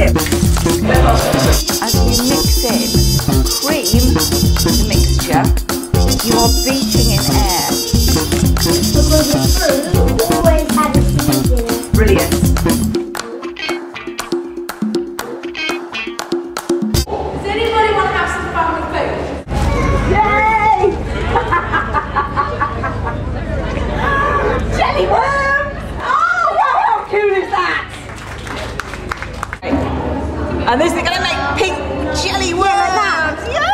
tip. As you mix in, cream the mixture, you are beating in air. Because the fruit always has a seed in it. Brilliant. Does anybody want to have some fun with food? Yay! Jelly worms! Oh, wow, how cool is that? And this is going to make pink jelly worms! Yeah!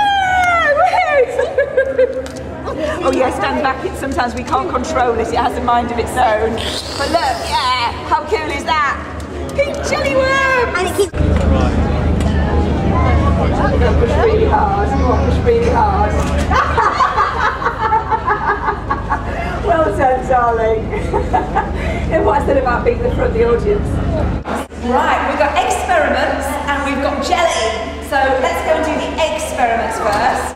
Oh yeah, stand back. Sometimes we can't control it. It has a mind of its own. But look, yeah, how cool is that? Pink jelly worms! And it keeps... Push really hard. Come on, push really hard. Well done, darling. And what I said about being the front of the audience. Right, we've got experiments and we've got jelly. So let's go and do the experiments first.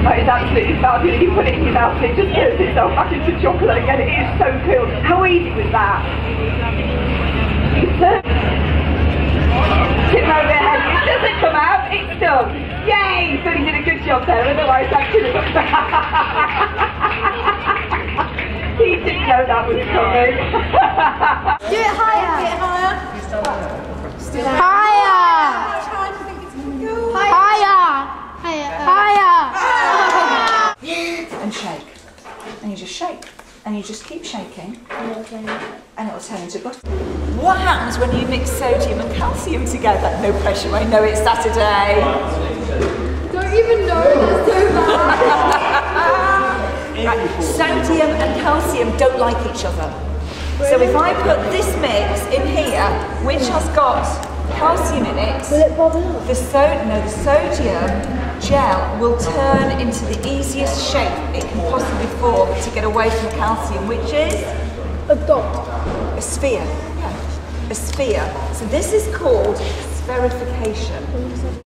That is absolutely fabulous. You put it in your mouth and it just turns itself back into chocolate again. It is so cool. How easy was that? You turn tip over your head. It doesn't come out. It's done. Yay! So you did a good job there. Otherwise, that could have. He didn't know that was coming. Do it higher. Get higher. Higher. How high do you think it's going to go? Higher. Higher. And shake. And you just shake. And you just keep shaking. And it'll turn into butter. What happens when you mix sodium and calcium together? No pressure, I know it's Saturday. Don't even know, that's so bad. Right, sodium and calcium don't like each other. So if I put this mix in here, which has got calcium in it, Will it bubble up? the sodium gel will turn into the easiest shape it can possibly form to get away from calcium, which is A dot. a sphere. Yeah, a sphere. So this is called spherification.